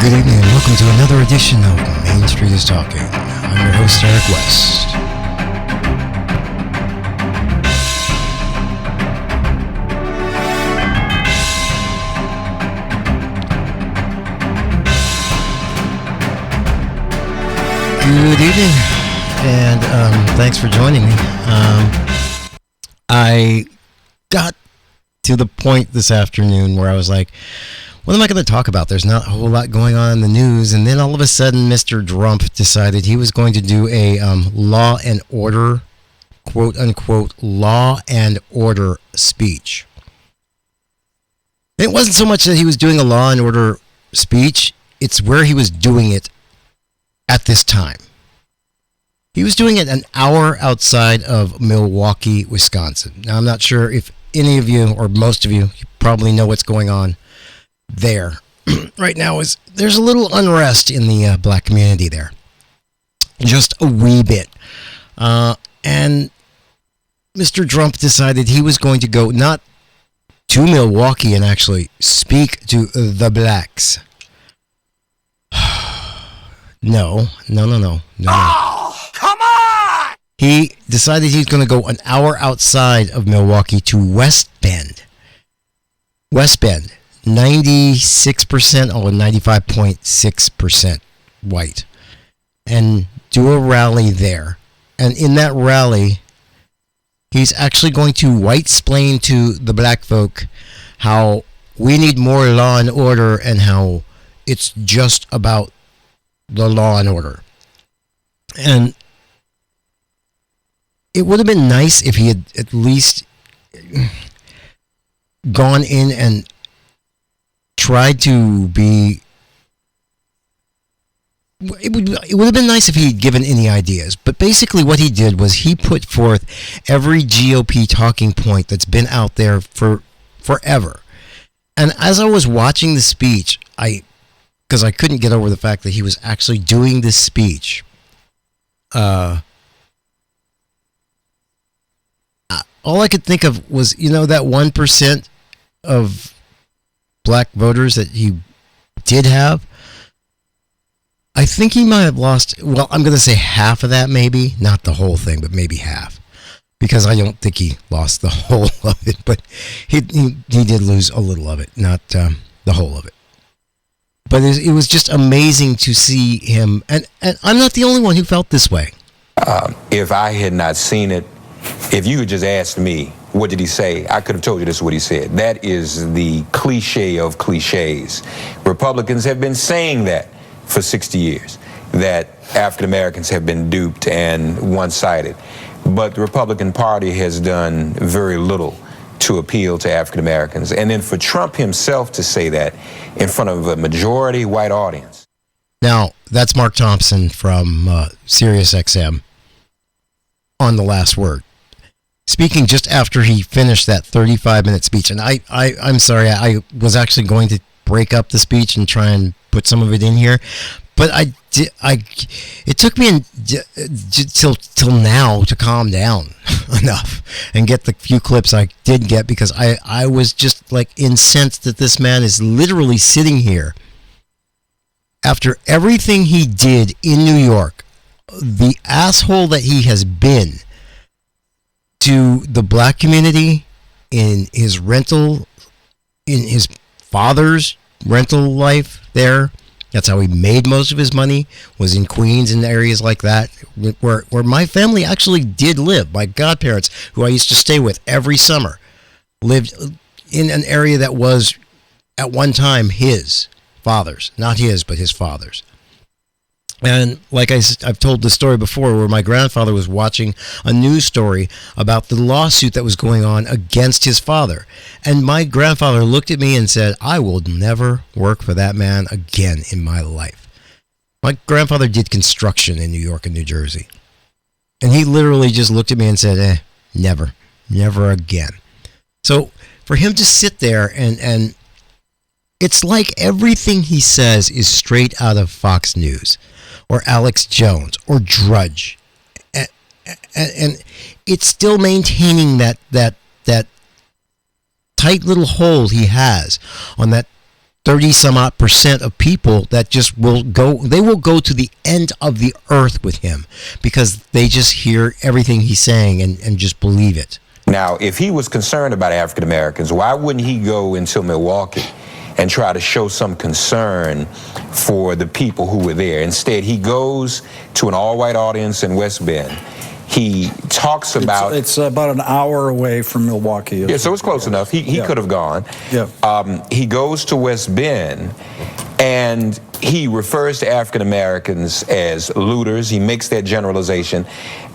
Good evening and welcome to another edition of Main Street is Talking. I'm your host, Eric West. Good evening and thanks for joining me. I got to the point this afternoon where I was like, what am I going to talk about? There's not a whole lot going on in the news. And then all of a sudden, Mr. Drumpf decided he was going to do a law and order, quote unquote, law and order speech. It wasn't so much that he was doing a law and order speech. It's where he was doing it at this time. He was doing it an hour outside of Milwaukee, Wisconsin. Now, I'm not sure if any of you or most of you probably know what's going on there right now. There's a little unrest in the black community there, just a wee bit, and Mr. Drumpf decided he was going to go not to Milwaukee and actually speak to the blacks. No. Oh, come on! He decided he's going to go an hour outside of Milwaukee to West Bend, 96% or 95.6% white, and do a rally there. And in that rally, he's actually going to white-splain to the black folk how we need more law and order and how it's just about the law and order. And it would have been nice if he had at least gone in and tried to be. It would have been nice if he'd given any ideas, but basically what he did was he put forth every GOP talking point that's been out there for forever. And as I was watching the speech, because I couldn't get over the fact that he was actually doing this speech, all I could think of was, that 1% of black voters that he did have. I think he might have lost, well, I'm going to say half of that maybe, not the whole thing, but maybe half, because I don't think he lost the whole of it, but he did lose a little of it, not the whole of it. But it was just amazing to see him, and I'm not the only one who felt this way. If I had not seen it, if you had just asked me, what did he say? I could have told you this is what he said. That is the cliche of cliches. Republicans have been saying that for 60 years, that African Americans have been duped and one-sided. But the Republican Party has done very little to appeal to African Americans. And then for Trump himself to say that in front of a majority white audience. Now, that's Mark Thompson from Sirius XM on The Last Word, speaking just after he finished that 35-minute speech. And I'm sorry, I was actually going to break up the speech and try and put some of it in here, but it took me till now to calm down enough and get the few clips I did get, because I was just like incensed that this man is literally sitting here after everything he did in New York, the asshole that he has been to the black community in his father's rental life there. That's how he made most of his money, was in Queens and areas like that, where my family actually did live. My godparents, who I used to stay with every summer, lived in an area that was at one time his father's. Not his, but his father's. And like I've told the story before, where my grandfather was watching a news story about the lawsuit that was going on against his father. And my grandfather looked at me and said, I will never work for that man again in my life. My grandfather did construction in New York and New Jersey. And he literally just looked at me and said, never again. So for him to sit there and it's like everything he says is straight out of Fox News or Alex Jones or Drudge, and it's still maintaining that tight little hold he has on that 30 some odd percent of people that just will go, they will go to the end of the earth with him because they just hear everything he's saying and just believe it. Now, if he was concerned about African Americans, why wouldn't he go into Milwaukee and try to show some concern for the people who were there? Instead, he goes to an all-white audience in West Bend. He talks about... It's about an hour away from Milwaukee. Yeah, so it's close enough. He could have gone. Yeah. He goes to West Bend, and he refers to African Americans as looters. He makes that generalization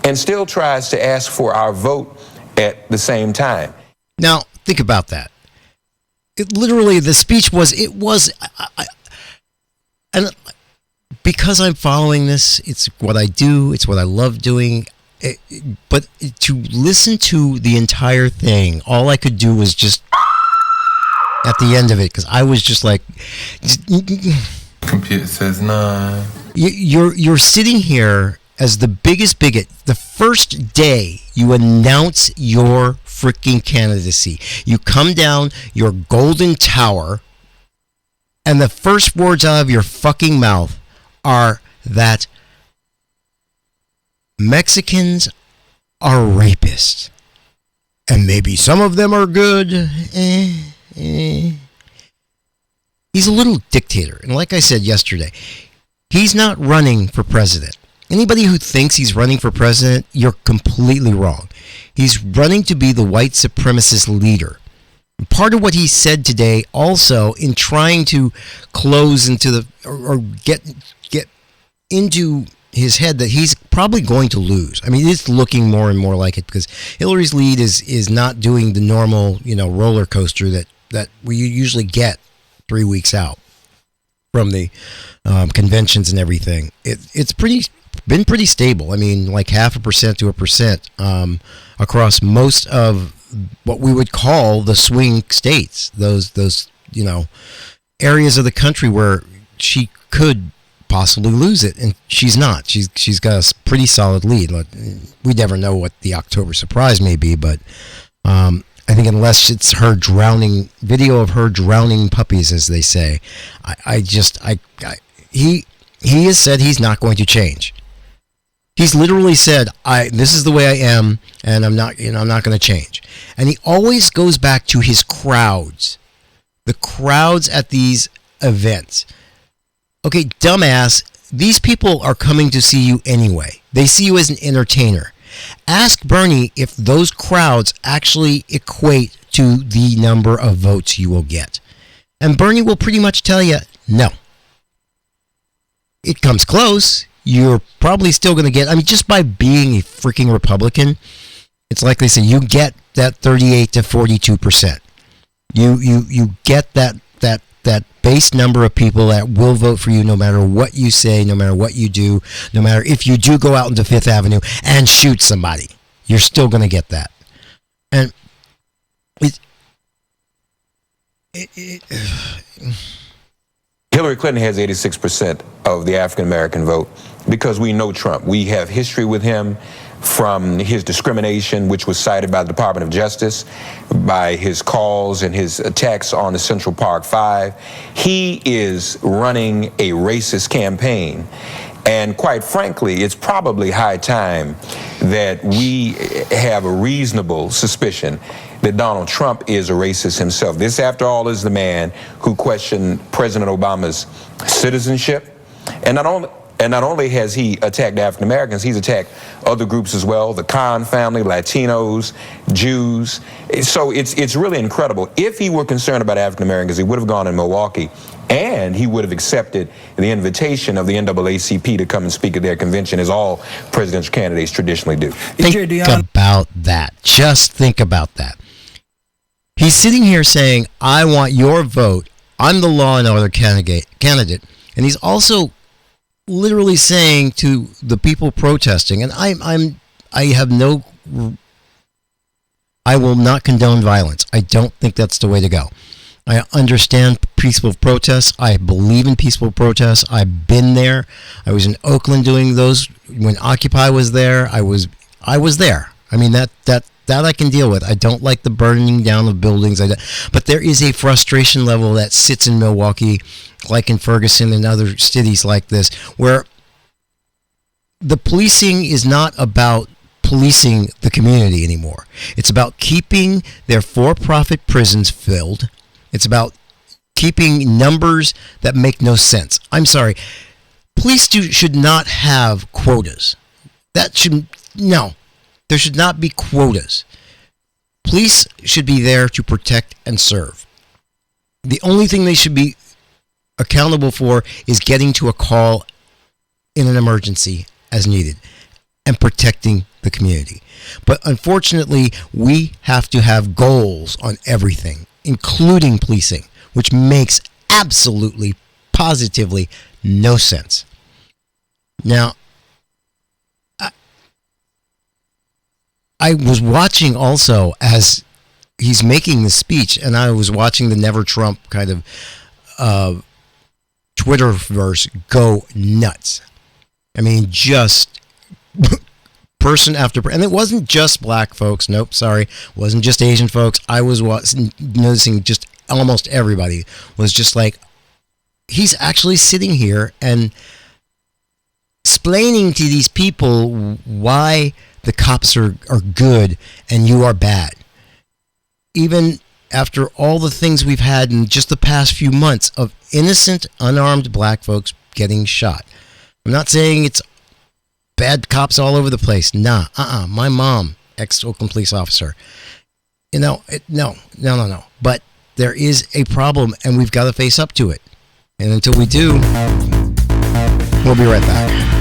and still tries to ask for our vote at the same time. Now, think about that. Literally, the speech was, and because I'm following this, it's what I do, it's what I love doing. But to listen to the entire thing, all I could do was just at the end of it, because I was just like, computer says no. You're sitting here as the biggest bigot. The first day you announce your freaking candidacy, you come down your golden tower, and the first words out of your fucking mouth are that Mexicans are rapists, and maybe some of them are good. He's a little dictator, and like I said yesterday, he's not running for president. Anybody who thinks he's running for president, you're completely wrong. He's running to be the white supremacist leader. Part of what he said today also in trying to close into the or get into his head that he's probably going to lose. I mean, it's looking more and more like it because Hillary's lead is not doing the normal, roller coaster that we usually get 3 weeks out from the conventions and everything. It's been pretty stable. I mean, like 0.5% to 1% across most of what we would call the swing states. Those areas of the country where she could possibly lose it, and she's not. She's got a pretty solid lead. We never know what the October surprise may be, but I think unless it's her drowning video of her drowning puppies, as they say, he has said he's not going to change. He's literally said, this is the way I am, and I'm not going to change. And he always goes back to his crowds, the crowds at these events. Okay, dumbass, these people are coming to see you anyway. They see you as an entertainer. Ask Bernie if those crowds actually equate to the number of votes you will get. And Bernie will pretty much tell you, no. It comes close. You're probably still going to get, just by being a freaking Republican, it's like they say, you get that 38 to 42%. You get that base number of people that will vote for you no matter what you say, no matter what you do, no matter if you do go out into Fifth Avenue and shoot somebody. You're still going to get that. And Hillary Clinton has 86% of the African American vote because we know Trump. We have history with him from his discrimination, which was cited by the Department of Justice, by his calls and his attacks on the Central Park Five. He is running a racist campaign. And quite frankly, it's probably high time that we have a reasonable suspicion that Donald Trump is a racist himself. This, after all, is the man who questioned President Obama's citizenship. And not only has he attacked African Americans, he's attacked other groups as well, the Khan family, Latinos, Jews. So it's really incredible. If he were concerned about African Americans, he would have gone in Milwaukee, and he would have accepted the invitation of the NAACP to come and speak at their convention, as all presidential candidates traditionally do. Think about that. Just think about that. He's sitting here saying, I want your vote. I'm the law and order candidate. And he's also literally saying to the people protesting, and I will not condone violence. I don't think that's the way to go. I understand peaceful protests. I believe in peaceful protests. I've been there. I was in Oakland doing those when Occupy was there. I was there. I mean, That I can deal with. I don't like the burning down of buildings. But there is a frustration level that sits in Milwaukee, like in Ferguson and other cities like this, where the policing is not about policing the community anymore. It's about keeping their for-profit prisons filled. It's about keeping numbers that make no sense. I'm sorry. Police should not have quotas. No. There should not be quotas. Police should be there to protect and serve. The only thing they should be accountable for is getting to a call in an emergency as needed and protecting the community. But unfortunately, we have to have goals on everything, including policing, which makes absolutely, positively no sense. Now, I was watching also as he's making the speech, and I was watching the Never Trump kind of Twitterverse go nuts. I mean, just person after person. And it wasn't just black folks. Nope, sorry. It wasn't just Asian folks. I was noticing just almost everybody was just like, he's actually sitting here and explaining to these people why the cops are good and you are bad. Even after all the things we've had in just the past few months of innocent, unarmed black folks getting shot. I'm not saying it's bad cops all over the place. Nah, my mom, ex-Oakland police officer. No. But there is a problem and we've got to face up to it. And until we do, we'll be right back.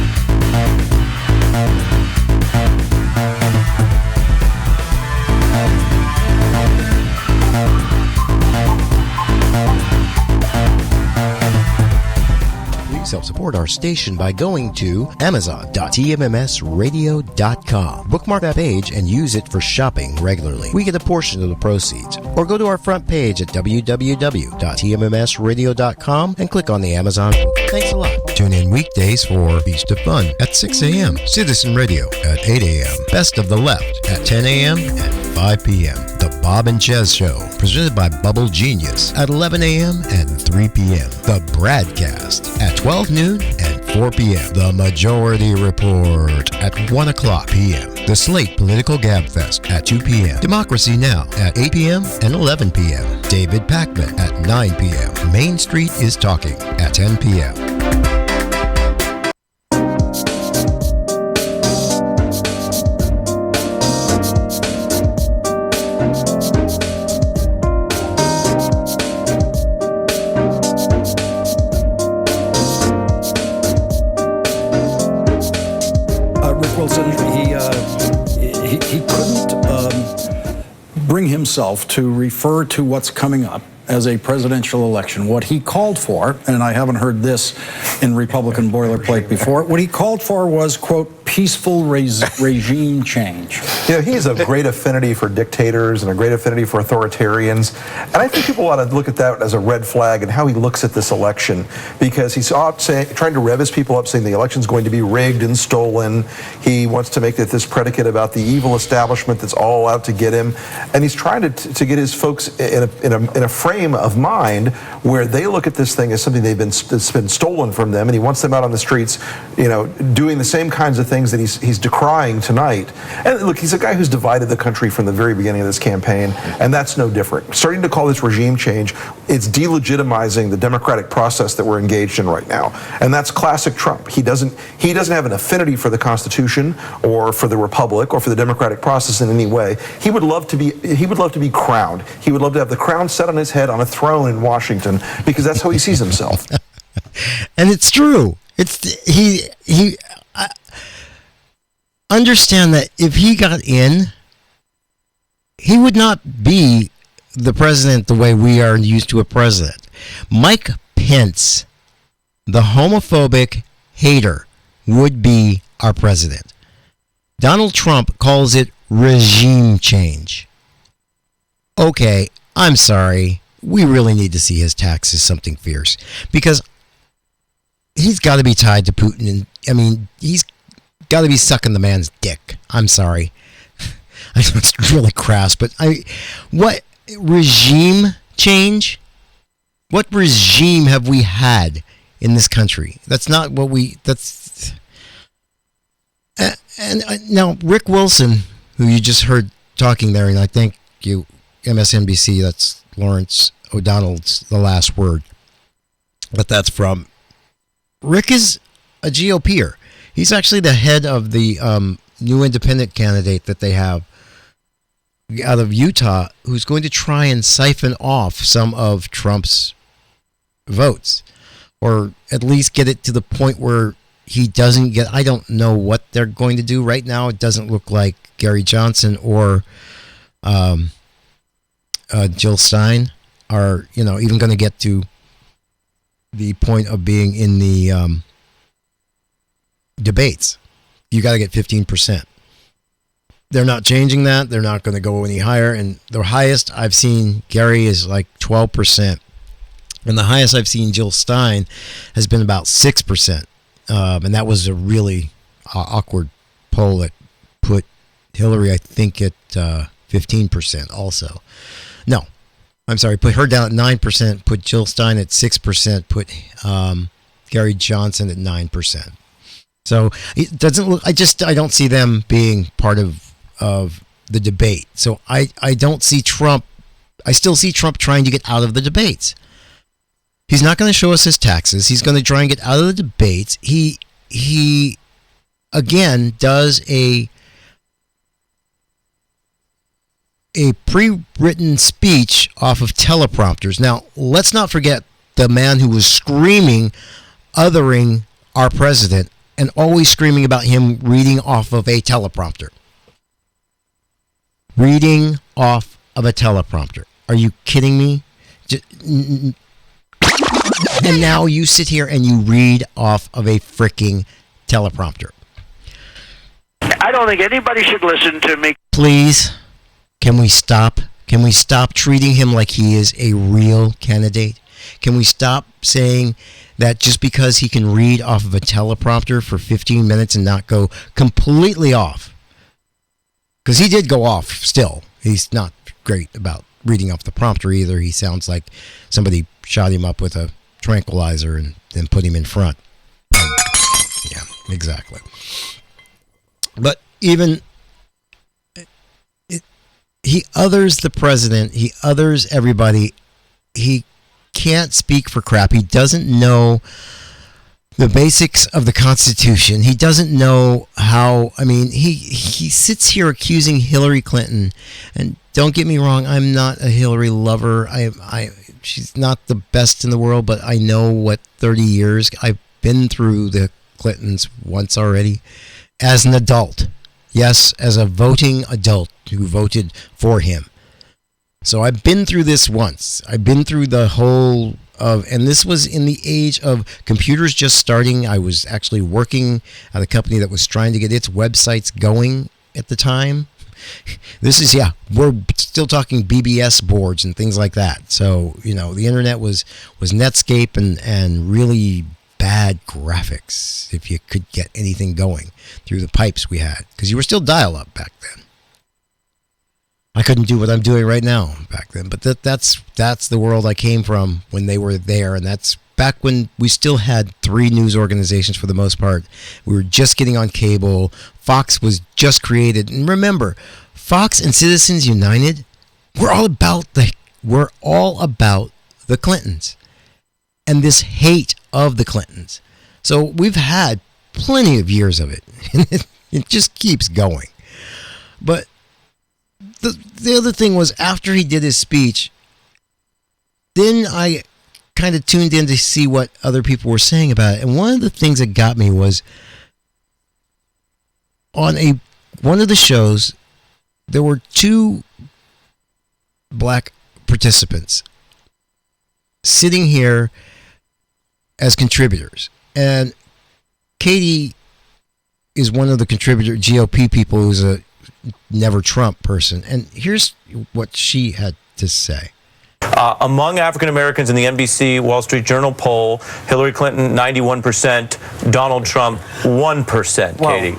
Help support our station by going to amazon.tmmsradio.com. Bookmark that page and use it for shopping regularly. We get a portion of the proceeds. Or go to our front page at www.tmmsradio.com and click on the Amazon book. Thanks a lot. Tune in weekdays for Beast of Fun at 6 a.m., Citizen Radio at 8 a.m., Best of the Left at 10 a.m. and 5 p.m. The Bob and Chez Show, presented by Bubble Genius at 11 a.m. and 3 p.m. The Bradcast at 12 noon and 4 p.m. The Majority Report at 1 o'clock p.m. The Slate Political Gabfest at 2 p.m. Democracy Now! At 8 p.m. and 11 p.m. David Pakman at 9 p.m. Main Street is Talking at 10 p.m. Bring himself to refer to what's coming up as a presidential election. What he called for, and I haven't heard this in Republican boilerplate before, what he called for was, quote, peaceful regime change. You know, he has a great affinity for dictators and a great affinity for authoritarians. And I think people ought to look at that as a red flag and how he looks at this election, because he's trying to rev his people up, saying the election's going to be rigged and stolen. He wants to make this predicate about the evil establishment that's all out to get him. And he's trying to get his folks in a frame of mind where they look at this thing as something that's been stolen from them, and he wants them out on the streets, you know, doing the same kinds of things that he's decrying tonight. And look, he's a guy who's divided the country from the very beginning of this campaign, and that's no different. Starting to call this regime change, it's delegitimizing the democratic process that we're engaged in right now, and that's classic Trump. He doesn't have an affinity for the Constitution or for the Republic or for the democratic process in any way. He would love to be crowned. He would love to have the crown set on his head on a throne in Washington, because that's how he sees himself. And it's true. Understand that if he got in, he would not be the president the way we are used to a president. Mike Pence, the homophobic hater, would be our president. Donald Trump calls it regime change. Okay, I'm sorry. We really need to see his taxes something fierce, because he's got to be tied to Putin. And I mean, he's got to be sucking the man's dick. I'm sorry. I know it's really crass, but what regime change? What regime have we had in this country? That's not what and now Rick Wilson, who you just heard talking there, and I thank you, MSNBC, that's Lawrence O'Donnell's The Last Word. But that's from. Rick is a GOPer. He's actually the head of the new independent candidate that they have out of Utah, who's going to try and siphon off some of Trump's votes, or at least get it to the point where he doesn't get. I don't know what they're going to do right now. It doesn't look like Gary Johnson or Jill Stein are, even going to get to the point of being in the debates. You got to get 15%. They're not changing that. They're not going to go any higher. And the highest I've seen Gary is like 12%. And the highest I've seen Jill Stein has been about 6%. And that was a really awkward poll that put Hillary, I think, at 15% also. No, I'm sorry, put her down at 9%, put Jill Stein at 6%, put Gary Johnson at 9%. So it doesn't look, I don't see them being part of the debate. So I don't see Trump, I still see Trump trying to get out of the debates. He's not going to show us his taxes. He's going to try and get out of the debates. He again does a pre-written speech off of teleprompters. Now, let's not forget the man who was screaming, othering our president, and always screaming about him reading off of a teleprompter. Reading off of a teleprompter. Are you kidding me? And now you sit here and you read off of a freaking teleprompter. I don't think anybody should listen to me. Please, can we stop? Can we stop treating him like he is a real candidate? Can we stop saying that just because he can read off of a teleprompter for 15 minutes and not go completely off? Because he did go off still. He's not great about reading off the prompter either. He sounds like somebody shot him up with a tranquilizer and then put him in front. Yeah, exactly. But even he others the president. He others everybody. He can't speak for crap. He doesn't know the basics of the Constitution. He doesn't know how. I mean, he sits here accusing Hillary Clinton. And don't get me wrong, I'm not a Hillary lover. She's not the best in the world, but I know what 30 years. I've been through the Clintons once already as an adult. Yes, as a voting adult who voted for him. So I've been through this once. I've been through the whole of, and this was in the age of computers just starting. I was actually working at a company that was trying to get its websites going at the time. This is, we're still talking BBS boards and things like that. So, the internet was Netscape and really bad graphics if you could get anything going through the pipes we had, because you were still dial-up back then. I couldn't do what I'm doing right now back then, but that's the world I came from when they were there, and that's back when we still had 3 news organizations for the most part. We were just getting on cable. Fox was just created, and remember, Fox and Citizens United, we're all about the Clintons and this hate of the Clintons. So we've had plenty of years of it, and it just keeps going. But the other thing was, after he did his speech, then I kind of tuned in to see what other people were saying about it. And one of the things that got me was on one of the shows, there were 2 black participants sitting here as contributors. And Katie is one of the contributor GOP people who's a never Trump person. And here's what she had to say. Among African Americans in the NBC Wall Street Journal poll, Hillary Clinton 91%, Donald Trump 1%. Katie.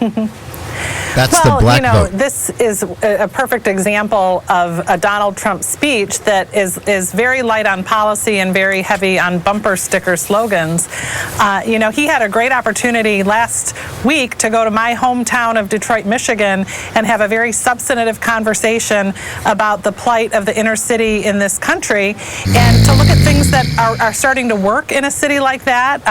That's the black vote. This is a perfect example of a Donald Trump speech that is very light on policy and very heavy on bumper sticker slogans. He had a great opportunity last week to go to my hometown of Detroit, Michigan, and have a very substantive conversation about the plight of the inner city in this country, and to look at things that are starting to work in a city like that.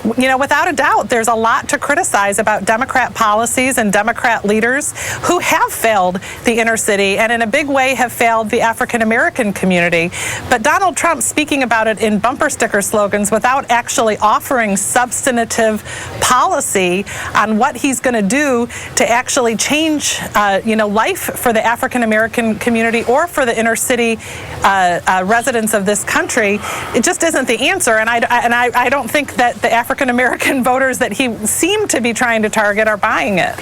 Without a doubt, there's a lot to criticize about Democrat policies and Democrat leaders who have failed the inner city and in a big way have failed the African American community. But Donald Trump speaking about it in bumper sticker slogans without actually offering substantive policy on what he's going to do to actually change, life for the African American community or for the inner city residents of this country, it just isn't the answer. And I don't think that the African American voters that he seemed to be trying to target are buying it.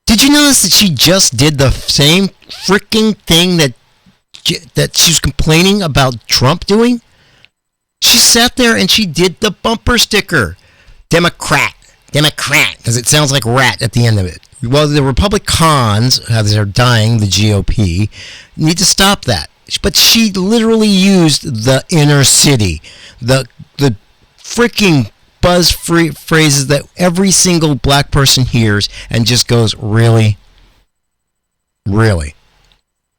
Did you notice that she just did the same freaking thing that she was complaining about Trump doing? She sat there and she did the bumper sticker. Democrat, because it sounds like rat at the end of it. Well, the Republicans, as they're dying, the GOP, need to stop that. But she literally used the inner city, the freaking buzz phrases that every single black person hears and just goes, really? Really?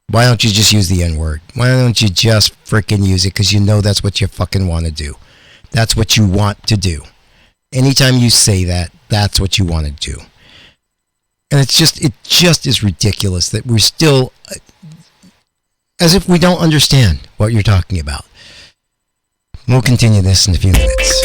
Why don't you just use the N-word? Why don't you just freaking use it? Because you know that's what you fucking want to do. That's what you want to do. Anytime you say that, that's what you want to do. And it just is ridiculous that we're still, as if we don't understand what you're talking about. We'll continue this in a few minutes.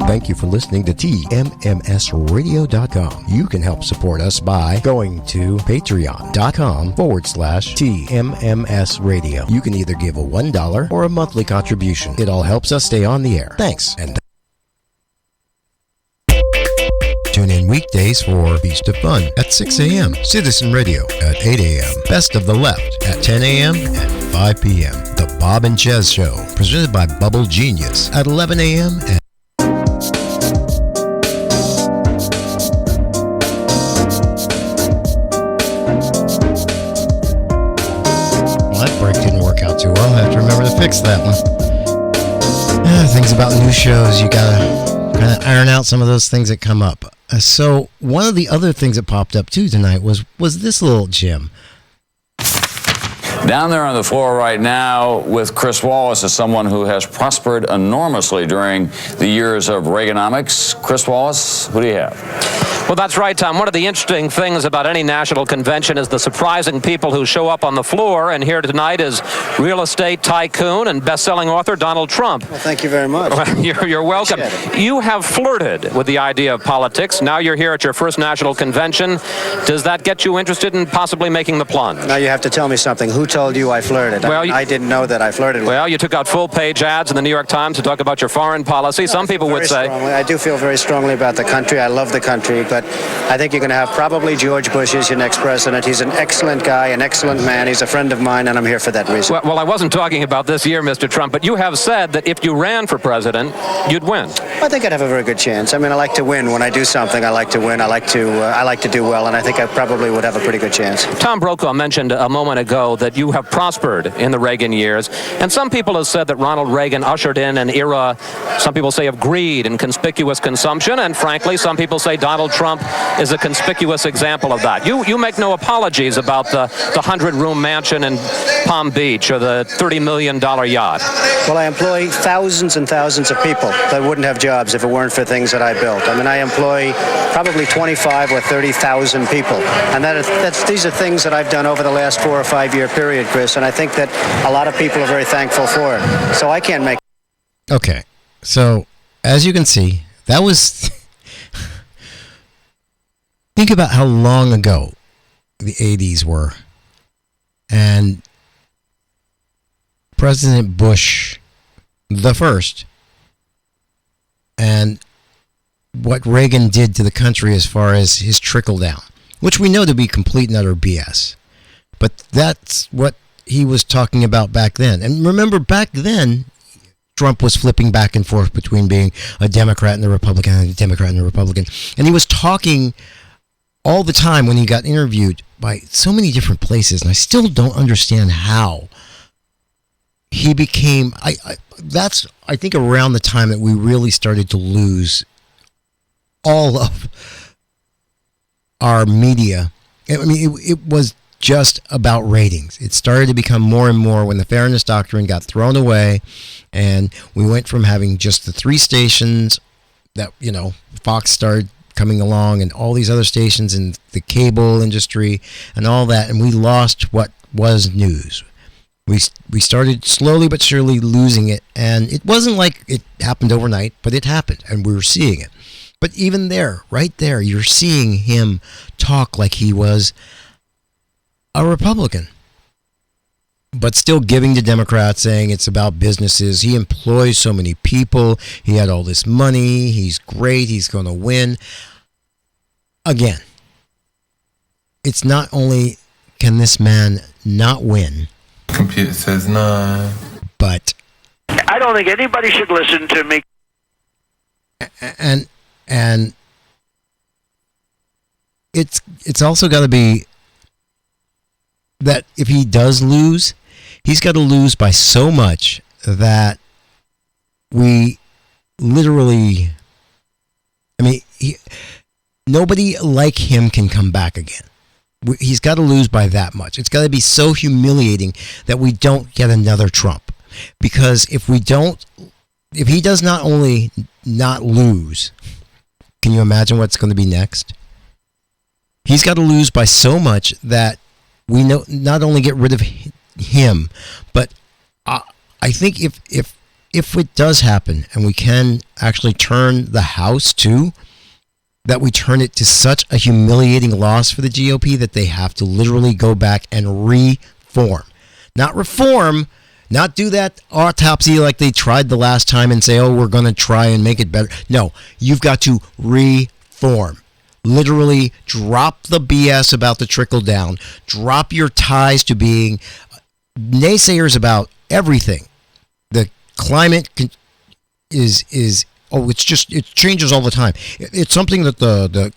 Thank you for listening to TMMSradio.com. You can help support us by going to patreon.com/TMMSradio. You can either give a $1 or a monthly contribution. It all helps us stay on the air. Thanks. And tune in weekdays for Beast of Fun at 6 a.m., Citizen Radio at 8 a.m., Best of the Left at 10 a.m. and 5 p.m., The Bob and Jez Show, presented by Bubble Genius at 11 a.m. and too well. I have to remember to fix that one. Things about new shows, you gotta kind of iron out some of those things that come up. So one of the other things that popped up too tonight was this little gem. Down there on the floor right now with Chris Wallace is someone who has prospered enormously during the years of Reaganomics. Chris Wallace, who do you have? Well, that's right, Tom. One of the interesting things about any national convention is the surprising people who show up on the floor. And here tonight is real estate tycoon and best-selling author Donald Trump. Well, thank you very much. You're welcome. You have flirted with the idea of politics. Now you're here at your first national convention. Does that get you interested in possibly making the plunge? Now you have to tell me something. Who told you I flirted? Well, I didn't know that I flirted. Well, you took out full-page ads in the New York Times to talk about your foreign policy. Some people would say... I do feel very strongly about the country. I love the country, but I think you're going to have probably George Bush as your next president. He's an excellent guy, an excellent man. He's a friend of mine, and I'm here for that reason. Well, I wasn't talking about this year, Mr. Trump, but you have said that if you ran for president, you'd win. I think I'd have a very good chance. I mean, I like to win. When I do something, I like to win. I like to do well, and I think I probably would have a pretty good chance. Tom Brokaw mentioned a moment ago that you have prospered in the Reagan years, and some people have said that Ronald Reagan ushered in an era, some people say, of greed and conspicuous consumption, and frankly, some people say Donald Trump is a conspicuous example of that. You make no apologies about the 100-room mansion in Palm Beach or the $30 million yacht. Well, I employ thousands and thousands of people that wouldn't have jobs if it weren't for things that I built. I mean, I employ probably 25 or 30,000 people, and these are things that I've done over the last 4 or 5 year period, Chris, and I think that a lot of people are very thankful for it. So I can't make... Okay, so as you can see, that was... Think about how long ago the 80s were. And President Bush, the first, and what Reagan did to the country as far as his trickle down, which we know to be complete and utter BS. But that's what he was talking about back then. And remember, back then, Trump was flipping back and forth between being a Democrat and a Republican and a Democrat and a Republican. And he was talking all the time when he got interviewed by so many different places. And I still don't understand how he became... That's, I think, around the time that we really started to lose all of our media. I mean, it was just about ratings. It started to become more and more when the Fairness Doctrine got thrown away, and we went from having just the 3 stations that, Fox started coming along and all these other stations and the cable industry and all that, and we lost what was news. We started slowly but surely losing it, and it wasn't like it happened overnight, but it happened, and we were seeing it. But even there, right there, you're seeing him talk like he was a Republican, but still giving to Democrats, saying it's about businesses. He employs so many people. He had all this money. He's great. He's going to win. Again, it's not only can this man not win. Computer says no. But I don't think anybody should listen to me. And it's also got to be that if he does lose, he's got to lose by so much that we literally, nobody like him can come back again. He's got to lose by that much. It's got to be so humiliating that we don't get another Trump. Because if he does not only not lose, can you imagine what's going to be next? He's got to lose by so much that we not only get rid of him, but I think if it does happen and we can actually turn the House too, that we turn it to such a humiliating loss for the GOP that they have to literally go back and reform. Not reform, not do that autopsy like they tried the last time and say, oh, we're going to try and make it better. No, you've got to reform. Literally drop the BS about the trickle down. Drop your ties to being naysayers about everything. The climate is it changes all the time. It's something that the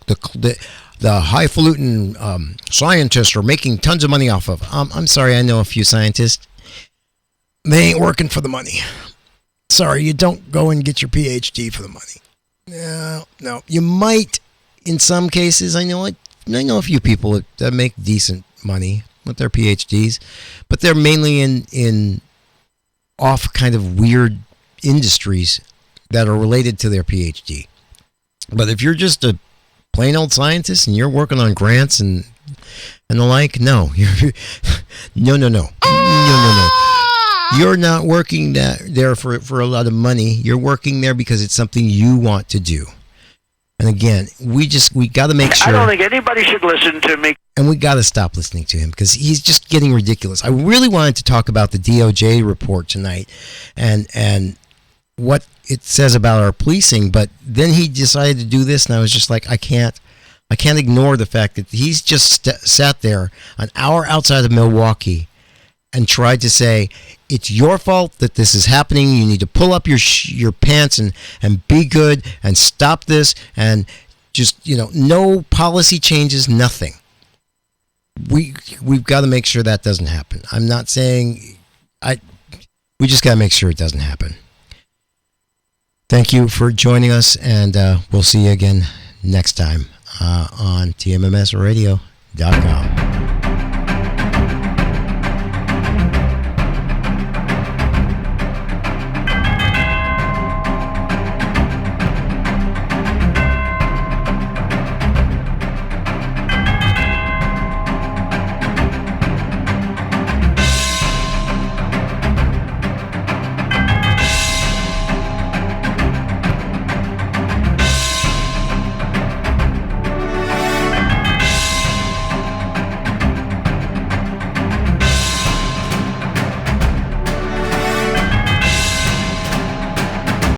highfalutin scientists are making tons of money off of. I'm sorry, I know a few scientists. They ain't working for the money. Sorry, you don't go and get your PhD for the money. No, you might. In some cases, I know a few people that make decent money with their PhDs, but they're mainly in off kind of weird industries that are related to their PhD. But if you're just a plain old scientist and you're working on grants and the like, no. No. You're not working there for a lot of money. You're working there because it's something you want to do. And again, we got to make sure. I don't think anybody should listen to me. And we got to stop listening to him because he's just getting ridiculous. I really wanted to talk about the DOJ report tonight and what it says about our policing, but then he decided to do this, and I was just like, I can't ignore the fact that he's just sat there an hour outside of Milwaukee and tried to say, it's your fault that this is happening. You need to pull up your pants and be good and stop this and just, no policy changes, nothing. We've got to make sure that doesn't happen. I'm not saying we just got to make sure it doesn't happen. Thank you for joining us, and we'll see you again next time on TMMSradio.com.